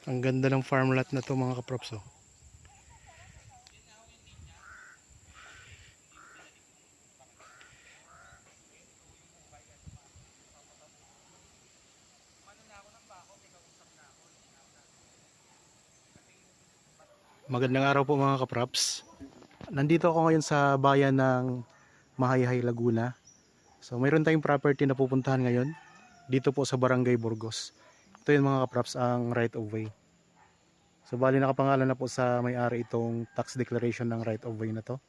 Ang ganda ng farmland na to mga kaprops, oh. Magandang araw po mga kaprops. Nandito ako ngayon sa bayan ng Mahayhay, Laguna. So mayroon tayong property na pupuntahan ngayon dito po sa Barangay Burgos. Ito yung mga kaprops ang right of way. So bali nakapangalan na po sa may-ari itong tax declaration ng right of way na to.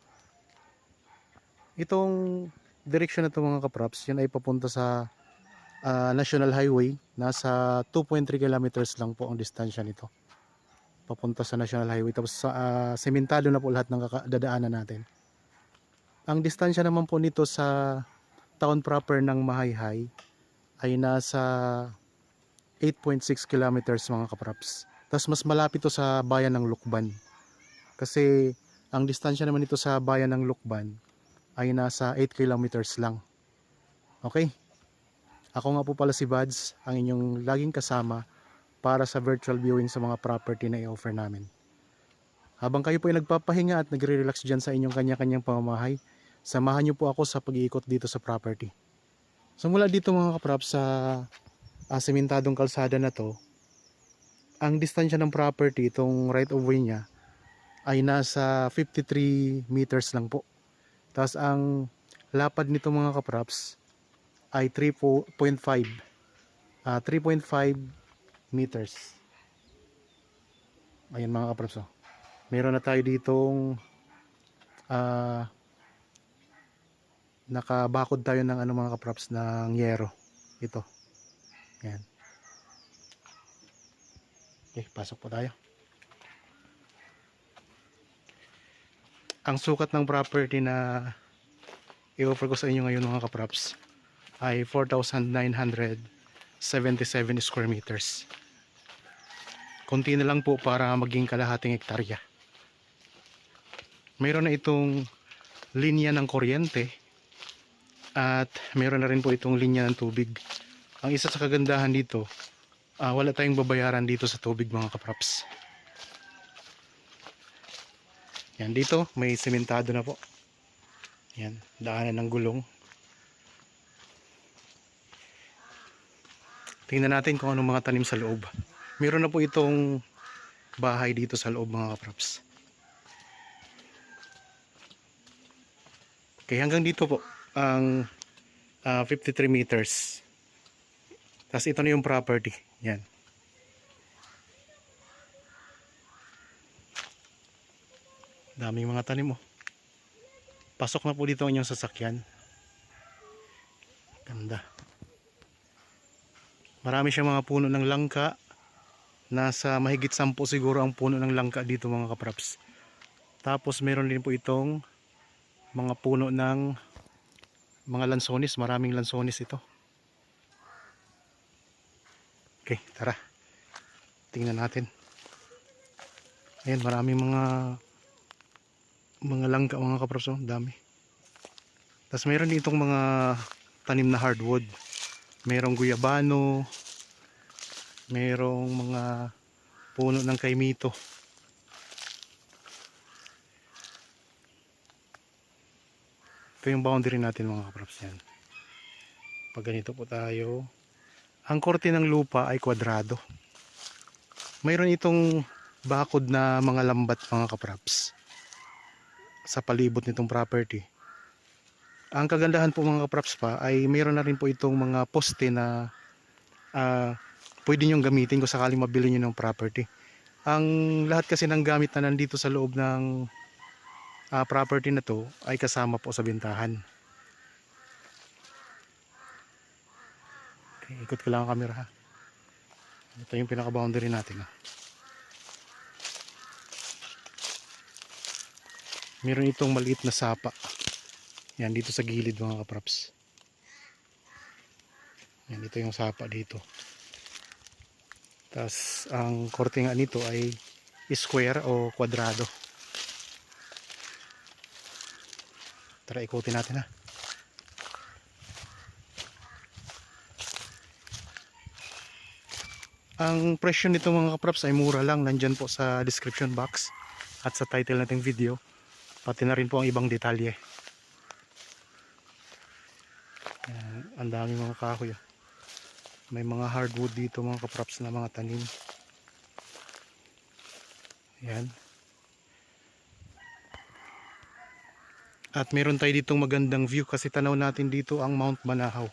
Itong direction na to mga kaprops, yan ay papunta sa National Highway. Nasa 2.3 kilometers lang po ang distansya nito papunta sa National Highway. Tapos sementado na po lahat ng dadaanan natin. Ang distansya naman po nito sa town proper ng Mahayhay ay nasa 8.6 kilometers mga kaprops. Tapos mas malapit to sa bayan ng Lukban. Kasi ang distansya naman nito sa bayan ng Lukban ay nasa 8 kilometers lang. Okay? Ako nga po pala si Bads, ang inyong laging kasama para sa virtual viewing sa mga property na i-offer namin. Habang kayo po ay nagpapahinga at nagre-relax dyan sa inyong kanya-kanyang pamamahay, samahan nyo po ako sa pag-iikot dito sa property. So mula dito mga kaprops sa sementadong kalsada na to, ang distansya ng property, itong right of way niya, ay nasa 53 meters lang po. Tapos ang lapad nito mga kaprops ay 3.5 meters. Ayan mga kaprops, oh. Meron na tayo ditong nakabakod tayo ng mga kaprops ng yero. Ito. Ayan. Okay, pasok po tayo. Ang sukat ng property na i-offer ko sa inyo ngayon mga kaprops ay 4,977 square meters. Konti na lang po para maging kalahating hektarya. Mayroon na itong linya ng kuryente at mayroon na rin po itong linya ng tubig. Ang isa sa kagandahan dito, wala tayong babayaran dito sa tubig mga kaprops. Yan, dito may sementado na po. Yan, daanan ng gulong. Tingnan natin kung anong mga tanim sa loob. Meron na po itong bahay dito sa loob mga kaprops. Okay, hanggang dito po ang 53 meters. Tapos ito na yung property. Yan. Daming mga tanim, oh. Pasok na po dito ang inyong sasakyan. Ganda. Marami siyang mga puno ng langka. Nasa mahigit 10 siguro ang puno ng langka dito mga kaprops. Tapos meron din po itong mga puno ng mga lansones. Maraming lansones ito. Okay, tara. Tingnan natin. Ayan, maraming mga langka mga kaprops, oh. Dami. Tapos meron din itong mga tanim na hardwood. Merong guyabano. Merong mga puno ng kaimito. Ito yung boundary natin mga kaprops, yan. Pag ganito po tayo, ang korte ng lupa ay kwadrado. Mayroon itong bakod na mga lambat mga kaprops sa palibot nitong property. Ang kagandahan po mga kaprops pa ay mayroon na rin po itong mga poste na pwede nyong gamitin kung sakaling mabili nyo ng property. Ang lahat kasi ng gamit na nandito sa loob ng property na to ay kasama po sa bintahan. Okay, ikot ko lang ang camera, ha. Ito yung pinaka boundary natin, ha. Meron itong maliit na sapa. Yan dito sa gilid mga kaprops. Yan, ito yung sapa dito. Tapos ang korte nga nito ay square o kwadrado. Tara, ikutin natin, ha. Ang presyo nito mga kaprops ay mura lang, nandyan po sa description box at sa title nating video, pati na rin po ang ibang detalye. Ayan, ang dami mga kahoy. May mga hardwood dito mga kaprops na mga tanim. Ayan. At meron tayo ditong magandang view kasi tanaw natin dito ang Mount Banahaw.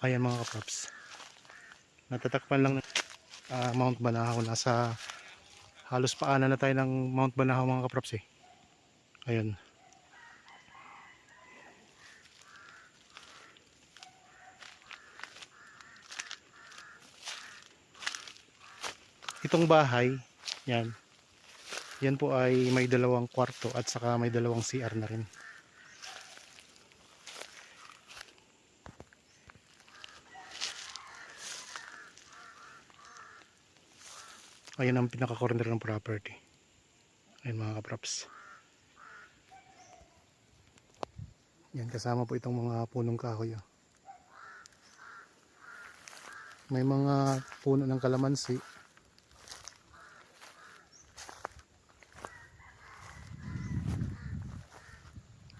Ayan mga kaprops. Natatakpan lang ng Mount Banahaw. Nasa halos paanan na tayo ng Mount Banahaw mga kaprops eh. Ayun. Itong bahay, yan. Yan po ay may dalawang kwarto at saka may dalawang CR na rin. Ayan ang pinaka-corner ng property. Ayan mga kaprops. Yan, kasama po itong mga punong kahoy. May mga puno ng kalamansi.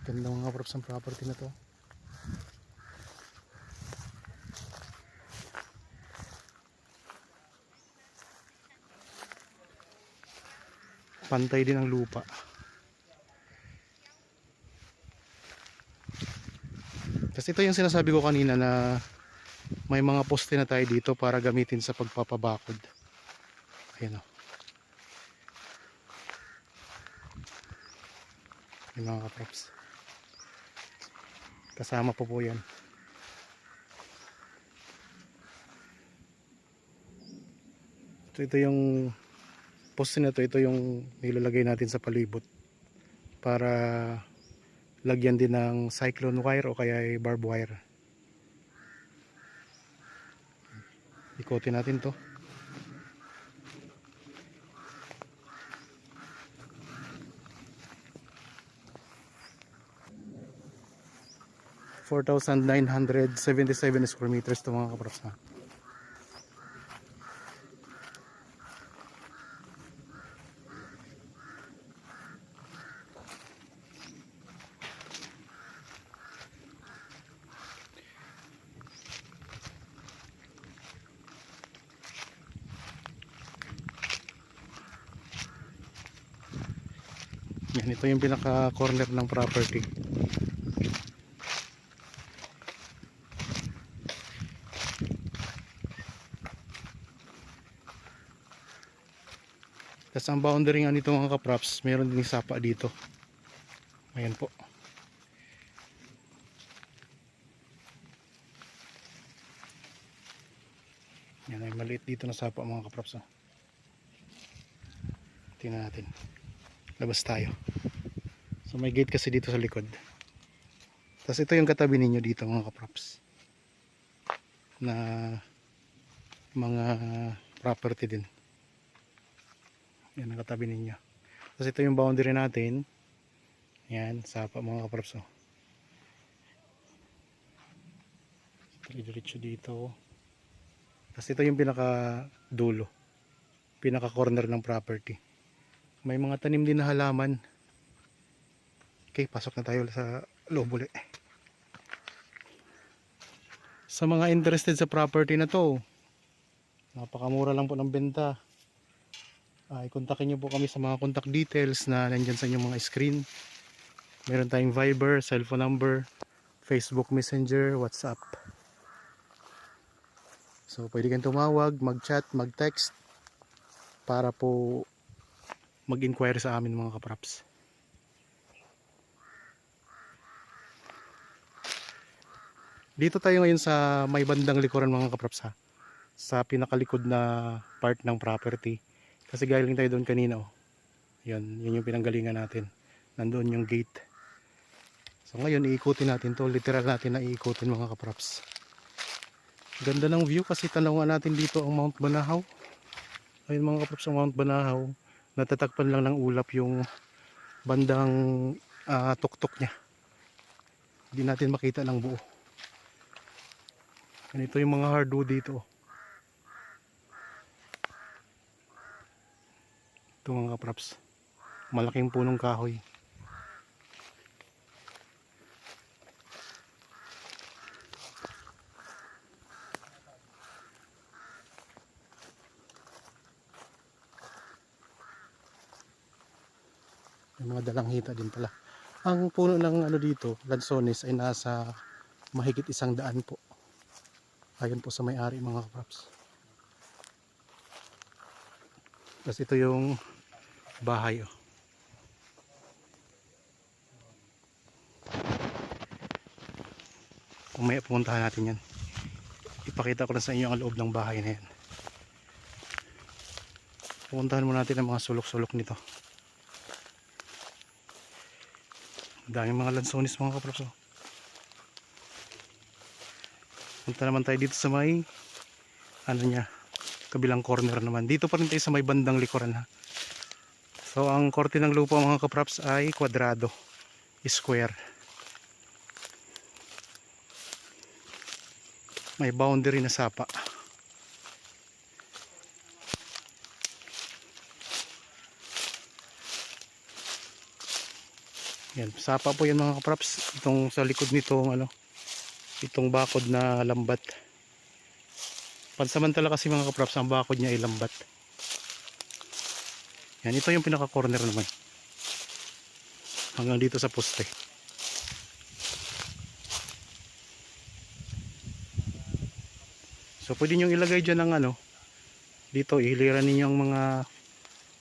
Ganda mga kaprops ang property na to. Pantay din ang lupa. Kasi ito yung sinasabi ko kanina na may mga poste na tayo dito para gamitin sa pagpapabakod. Ayan o. Yung mga kaprops. Kasama po yan. Ito yung poste na to, ito yung nilalagay natin sa palibot para lagyan din ng cyclone wire o kaya ay barbed wire. Ikotin natin to. (4,977 square meters to mga kaprops na. Yan, ito yung pinaka corner ng property. Tapos ang boundary nga nito mga kaprops, meron din sapa dito. Ayan po. Yan ay maliit dito na sapa mga kaprops. Tingnan natin. Labas tayo. So may gate kasi dito sa likod. Tapos ito yung katabi ninyo dito mga kaprops, na mga property din. Yan ang katabi ninyo. Tapos ito yung boundary natin. Yan, sapa mga kaprops. Diretso dito. Tapos ito yung pinaka dulo, pinaka corner ng property. May mga tanim din na halaman. Okay, pasok na tayo sa loob ulit. Sa mga interested sa property na to, napakamura lang po ng benta. I-kontakin nyo po kami sa mga contact details na nandyan sa inyong mga screen. Meron tayong Viber, cellphone number, Facebook Messenger, WhatsApp. So pwede kayong tumawag, mag-chat, mag-text para po mag-inquire sa amin mga kaprops. Dito tayo ngayon sa may bandang likuran mga kaprops ha. Sa pinakalikod na part ng property. Kasi galing tayo doon kanina oh. Yun yung pinanggalingan natin. Nandoon yung gate. So ngayon iikutin natin to. Literal natin na iikutin mga kaprops. Ganda ng view kasi tanaw natin dito ang Mount Banahaw. Ayun mga kaprops, ang Mount Banahaw. Natatakpan lang ng ulap yung bandang tuktok niya. Hindi natin makita ng buo. Ganito yung mga hardwood dito. Ito mga kapraps, malaking punong kahoy. May mga dalanghita din pala. Ang puno ng ano dito, lansones, ay nasa mahigit 100 po. Ayon po sa may-ari mga kapraps. Tapos ito yung bahay. Oh. Umaya pumuntahan natin yan. Ipakita ko lang sa inyo ang loob ng bahay na yan. Pumuntahan muna natin ang mga sulok-sulok nito. Daming mga lansones mga kapraps. Oh. Punta naman tayo dito sa may ano niya, kabilang corner naman. Dito pa rin tayo sa may bandang likuran ha. So ang korte ng lupa mga kapraps ay kwadrado, square. May boundary na sapa. Yan, sapa po yan mga kapraps. Itong sa likod nitong ano, itong bakod na lambat. Pansamantala kasi mga kapraps, ang bakod niya ay lambat. Yan, ito yung pinaka corner naman. Hanggang dito sa poste. So pwede nyo ilagay dyan ng ano, dito ihiliran ninyo ang mga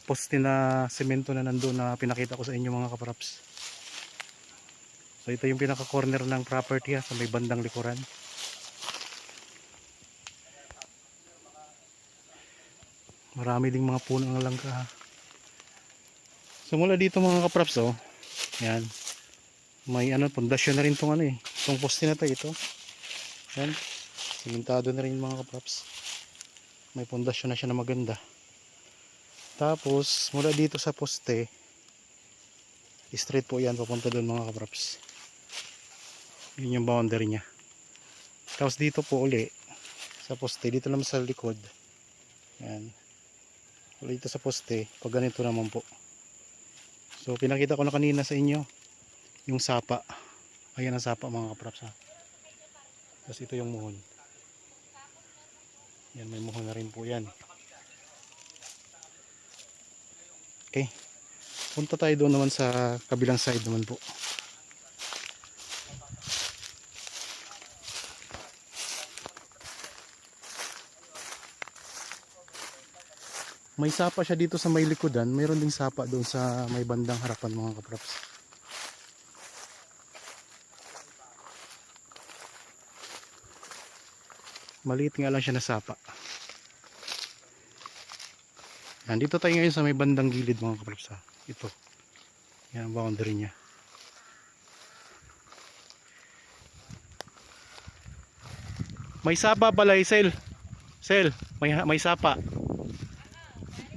poste na semento na nandun na pinakita ko sa inyo mga kapraps. So ito yung pinaka corner ng property ha, sa may bandang likuran. Marami ding mga puno ng langka ha. So mula dito mga kapraps oh, yan. May ano, pundasyon na rin tong ano eh. Itong poste na to ito. Yan. Simintado na rin mga kapraps. May pundasyon na siya na maganda. Tapos mula dito sa poste, straight po yan papunta doon mga kapraps. Yun yung boundary niya. Tapos dito po uli sa poste, dito naman sa likod. Yan. Uli dito sa poste, pag ganito naman po. So pinakita ko na kanina sa inyo yung sapa. Ayan ang sapa mga kapraps ha. Tapos ito yung muhon. Yan, may muhon na rin po yan. Okay. Punta tayo doon naman sa kabilang side naman po. May sapa siya dito sa may likodan. Mayroon ding sapa doon sa may bandang harapan mga kapraps. Maliit nga lang siya na sapa. Nandito tayo ngayon sa may bandang gilid mga kapraps. Ito. Yan ang boundary niya. May sapa pala Sel. Sel, may sapa.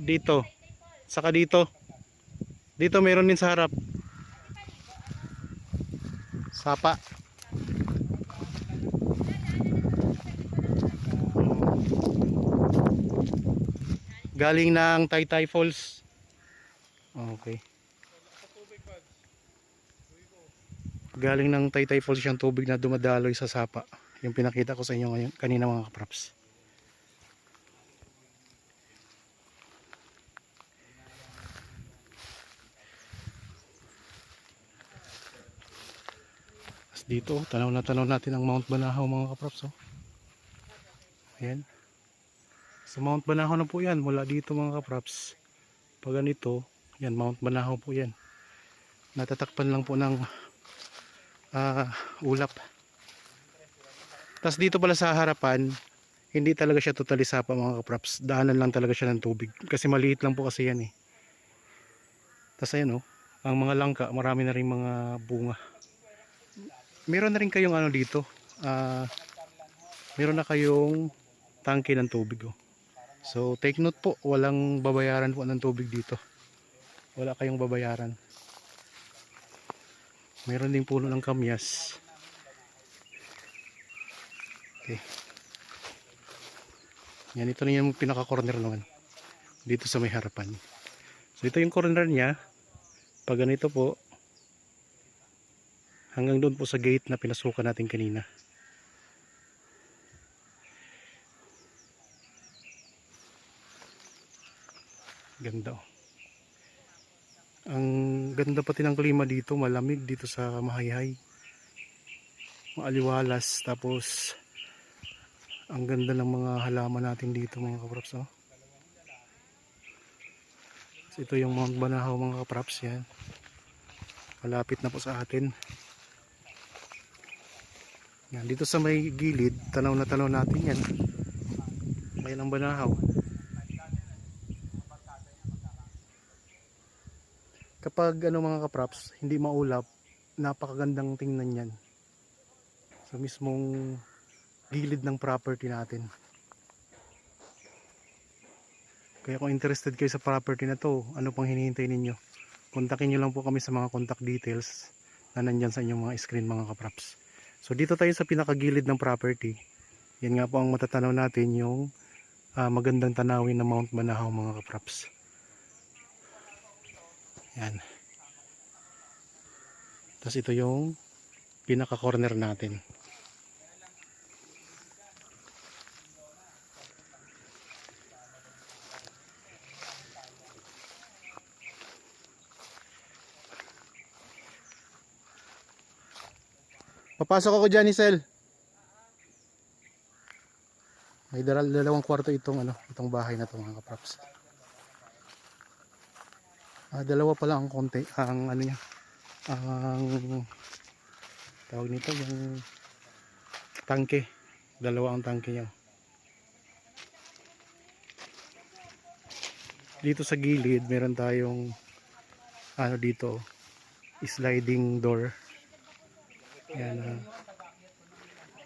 Dito. Saka dito. Dito meron din sa harap. Sapa. Galing ng Taytay Falls. Okay. Galing ng Taytay Falls yung tubig na dumadaloy sa sapa. Yung pinakita ko sa inyo ngayon, kanina mga kapraps. Dito, tanaw natin ang Mount Banahaw mga kapraps. Oh. Ayan. Sa Mount Banahaw na po yan. Mula dito mga kapraps. Pag ganito, yan Mount Banahaw po yan. Natatakpan lang po ng ulap. Tapos dito pala sa harapan, hindi talaga siya totally sapa mga kapraps. Daanan lang talaga siya ng tubig. Kasi maliit lang po kasi yan eh. Tapos ayan oh, ang mga langka, marami na rin mga bunga. Meron na rin kayong ano dito, meron na kayong tangke ng tubig oh. So take note po, walang babayaran po ng tubig dito. Wala kayong babayaran. Meron ding puno ng kamyas. Okay. Yan, ito na yung pinaka corner naman dito sa may harapan. So ito yung corner niya. Pag ganito po, hanggang doon po sa gate na pinasukan natin kanina. Ganda oh. Ang ganda pati ng klima dito, malamig dito sa Mahayhay. Maaliwalas, tapos ang ganda ng mga halaman natin dito mga kapraps oh. So, ito yung Mount Banahaw mga kapraps, yan. Malapit na po sa atin. Yan, dito sa may gilid, tanaw na tanaw natin yan. Ayan ang Banahaw. Kapag ano mga kapraps, hindi maulap, napakagandang tingnan yan. Sa mismong gilid ng property natin. Kaya kung interested kayo sa property na to, ano pang hinihintay ninyo? Kontakin nyo lang po kami sa mga contact details na nandyan sa inyong mga screen mga kapraps. So dito tayo sa pinakagilid ng property. Yan nga po ang matatanaw natin, yung magandang tanawin ng Mount Banahaw mga kapraps. Yan. Tapos ito yung pinaka corner natin. Papasok ako dyan, Isel. May dalawang kwarto itong itong bahay na to mga kapraps. Dalawa pala ang konti, ang niya, ang tawag nito, yung tangke. Dalawa ang tangke niya. Dito sa gilid meron tayong dito, sliding door. Yan,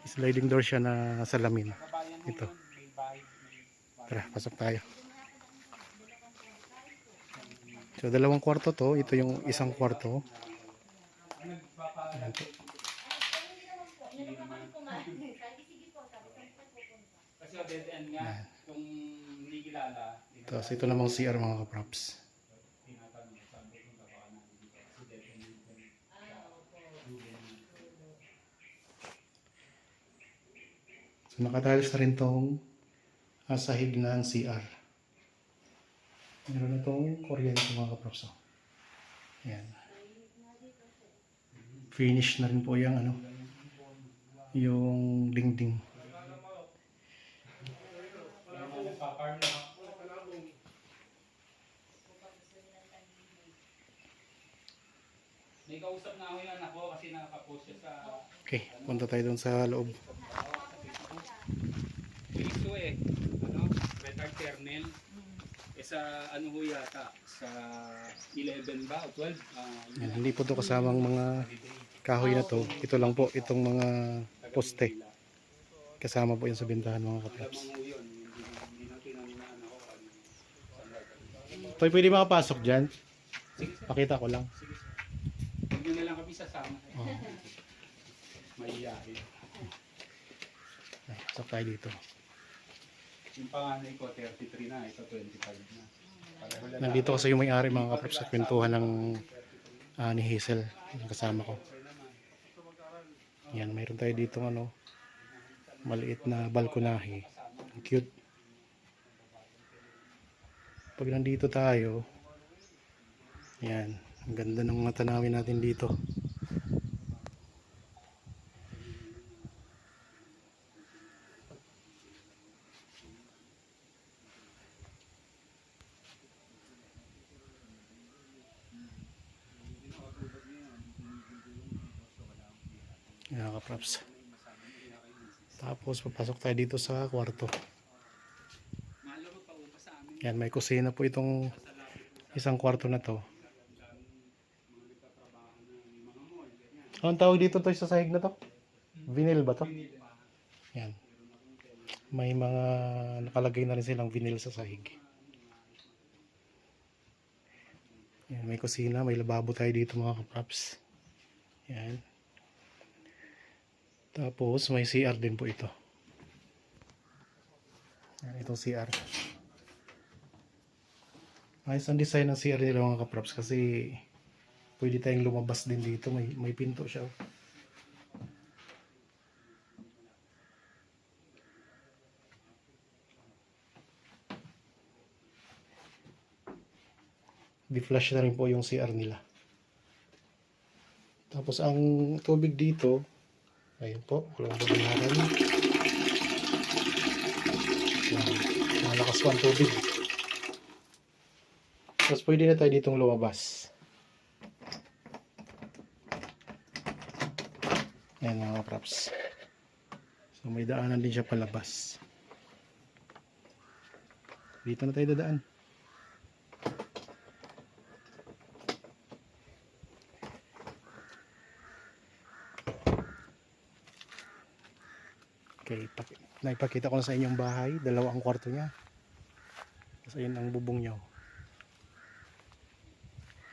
sliding door siya na salamin. Ito. Tara, pasok tayo. So dalawang kwarto to, ito yung isang kwarto. Ayan po. Ayan. Tapos ito namang CR mga kapraps. So nakatiles na rin tong sahig ng CR. Meron na itong kuryente mga kaprops. Ayan. Finish na rin po yung yung dingding. May kausap na ako yung anak ko kasi nakapost siya sa... Okay, punta tayo doon sa loob. Ito retard kernel. Sa ano ho yata, sa 11 ba o 12? Yan, hindi po ito kasamang mga kahoy na to. Ito lang po, itong mga poste. Kasama po yan sa bintahan mga kapraps. Toy, pwede makapasok dyan? Pakita ko lang. Huwag nyo na lang kami sasama. Oh. Mahihayin. Pasok tayo dito. Yung panganay ko 33 na, ito 25 na. Nandito kasi yung may-ari mga kapraps sa kwentuhan ng ni Hazel, yung kasama ko. Yan, mayroon tayo dito maliit na balkonahe. Cute. Pag nandito tayo, yan, ang ganda ng mga tanawin natin dito. Yan kapraps. Tapos papasok tayo dito sa kwarto. Yan, may kusina po itong isang kwarto na to. Anong tawag dito to sa sahig na to? Vinyl ba to? Yan. May mga nakalagay na rin silang vinyl sa sahig. Yan, may kusina, may lababo tayo dito mga kapraps. Yan. Tapos may CR din po ito. Yan, itong CR. Ayos ang design ng CR nila mga kaprops kasi pwede tayong lumabas din dito. May pinto siya. Oh. Di-flush na rin po yung CR nila. Tapos ang tubig dito, ayun po, walang babayaran. Malakas po ang tubig. Tapos pwede na tayo ditong lumabas. Ayan mga props. So may daanan din siya palabas. Dito na tayo dadaan. Okay, naipakita ko na sa inyong bahay. Dalawa ang kwarto niya. Tapos ayun ang bubong niya.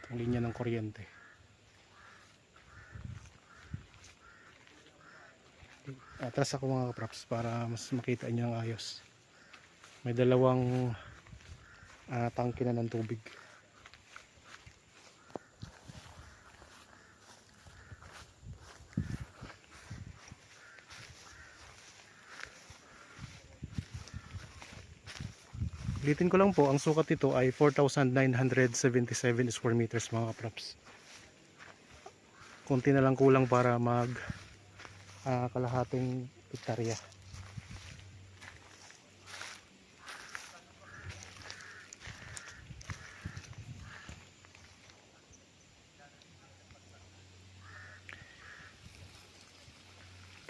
Itong linya ng kuryente. Atras ako mga kaprops para mas makita niyo ang ayos. May dalawang tangke na ng tubig. Ulitin ko lang po, ang sukat nito ay 4,977 square meters mga kaprops. Konti na lang kulang para mag kalahating hektarya.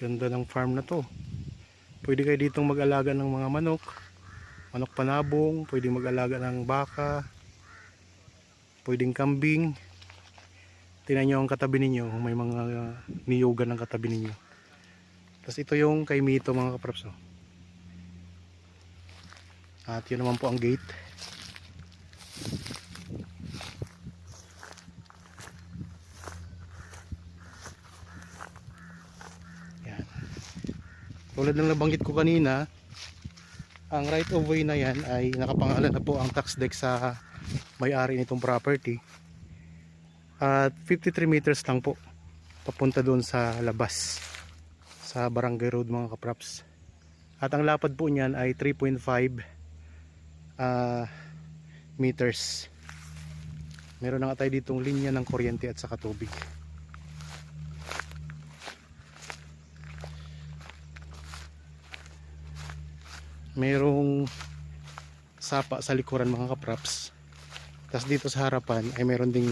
Ganda ng farm na to. Pwede kayo ditong mag-alaga ng mga manok panabong, pwedeng mag-alaga ng baka, pwedeng kambing. Tingnan nyo ang katabi ninyo, may mga niyugan ng katabi ninyo. Tapos ito yung kay Mito mga kaprops. At yun naman po ang gate. Yan. Tulad ng nabanggit ko kanina, ang right of way na yan ay nakapangalan na po ang tax deck sa may-ari nitong property. At 53 meters lang po papunta doon sa labas sa Barangay Road mga kaprops. At ang lapad po niyan ay 3.5 meters. Meron na nga tayo ditong linya ng kuryente at saka tubig. Merong sapa sa likuran mga kaprops. Tapos dito sa harapan ay meron ding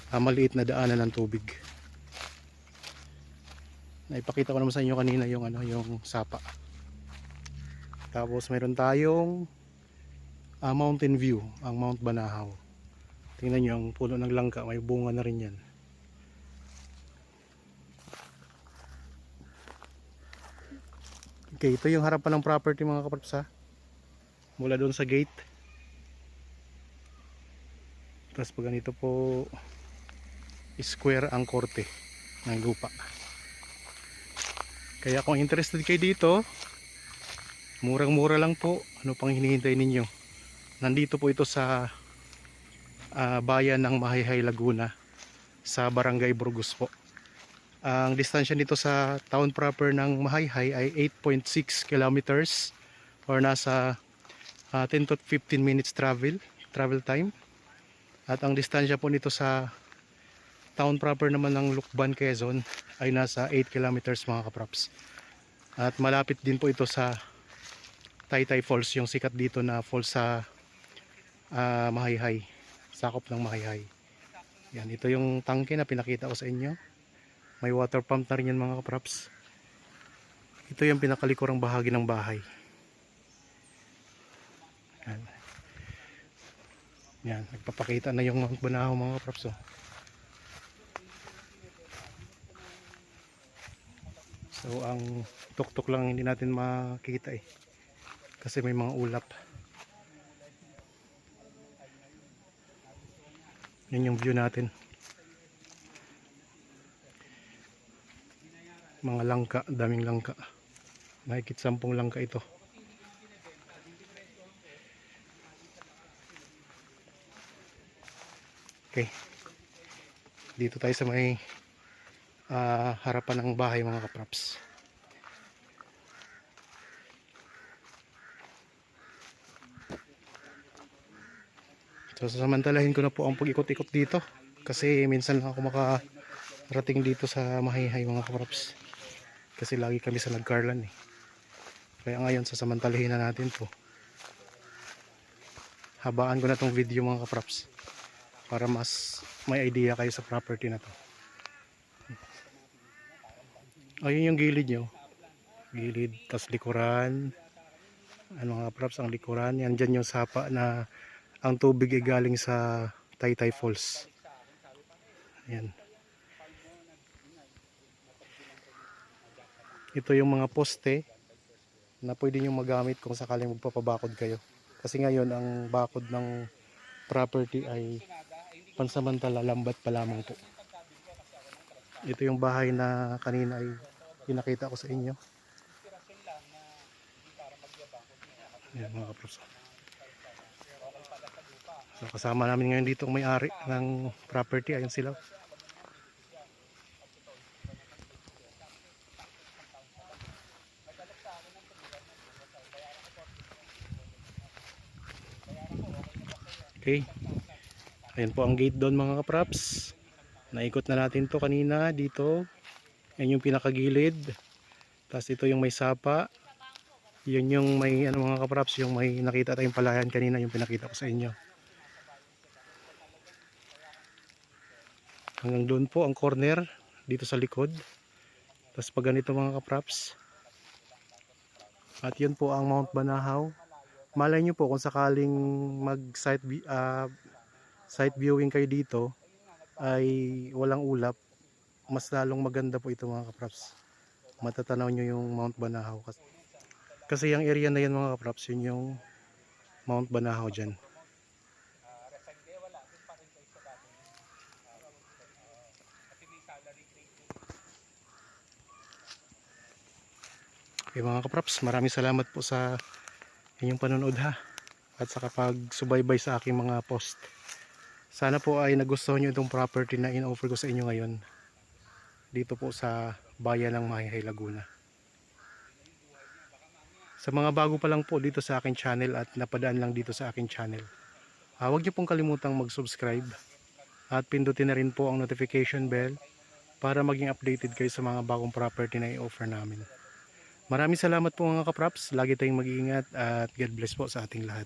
maliit na daanan ng tubig. Naipakita ko naman sa inyo kanina yung yung sapa. Tapos meron tayong mountain view, ang Mount Banahaw. Tingnan nyo ang puno ng langka, may bunga na rin yan. Okay, ito yung harapan ng property mga kaprops ha. Mula doon sa gate. Tapos pag ganito po square ang korte ng lupa. Kaya kung interested kayo dito, murang-mura lang po. Ano pang hinihintay ninyo? Nandito po ito sa bayan ng Mahayhay, Laguna, sa Barangay Burgos po. Ang distansya nito sa town proper ng Mahayhay ay 8.6 kilometers or nasa 10 to 15 minutes travel time. At ang distansya po nito sa town proper naman ng Lukban, Quezon ay nasa 8 kilometers mga kaprops. At malapit din po ito sa Taytay Falls, yung sikat dito na falls sa Mahayhay, sakop ng Mahayhay. Yan, ito yung tangke na pinakita ko sa inyo. May water pump na rin yan mga kaprops. Ito yung pinakalikurang bahagi ng bahay. Yan. Yan, nagpapakita na yung Mount Banahaw mga kaprops. So ang tuktok lang hindi natin makikita kasi may mga ulap. Yan yung view natin. Mga langka, daming langka. Mahigit 10 langka ito. Okay. Dito tayo sa may harapan ng bahay mga kaprops. So sasamantalahin ko na po ang pag-ikot-ikot dito kasi minsan lang ako makarating dito sa Mahayhay mga kaprops. Kasi lagi kami sa Nagcarlan eh. Kaya ngayon sasamantalahin na natin to. Habaan ko na tong video mga kaprops para mas may idea kayo sa property na to. Ayun yung gilid nyo. Gilid, tas likuran. Ano mga kaprops, ang likuran. Yan dyan yung sapa na ang tubig ay galing sa Taytay Falls. Ayan. Ito yung mga poste na pwede nyo magamit kung sakaling magpapabakod kayo. Kasi ngayon ang bakod ng property ay pansamantala, lambat pa lamang po. Ito yung bahay na kanina ay pinakita ko sa inyo. Ayan mga kaprops. So kasama namin ngayon dito ang may-ari ng property. Ayun sila. Okay. Ayan po ang gate doon mga kaprops. Naikot na natin to kanina dito. Ayan yung pinakagilid. Tapos ito yung may sapa. Yun yung may ano mga kaprops, yung may nakita tayong palayan kanina, yung pinakita ko sa inyo. Hanggang doon po ang corner dito sa likod. Tapos pag ganito mga kaprops. At yun po ang Mount Banahaw. Malay nyo po kung sakaling mag site viewing kayo dito ay walang ulap, mas lalong maganda po ito mga kaprops. Matatanaw nyo yung Mount Banahaw kasi yung area na yan mga kaprops, yun yung Mount Banahaw dyan. Okay mga kaprops, maraming salamat po sa inyong panonood ha, at sa kapag-subaybay sa aking mga post. Sana po ay nagustuhan nyo itong property na in-offer ko sa inyo ngayon dito po sa bayan ng Mahayhay, Laguna. Sa mga bago pa lang po dito sa aking channel at napadaan lang dito sa aking channel, huwag nyo pong kalimutang mag-subscribe at pindutin na rin po ang notification bell para maging updated kayo sa mga bagong property na i-offer namin. Maraming salamat po mga kaprops, lagi tayong mag-iingat at God bless po sa ating lahat.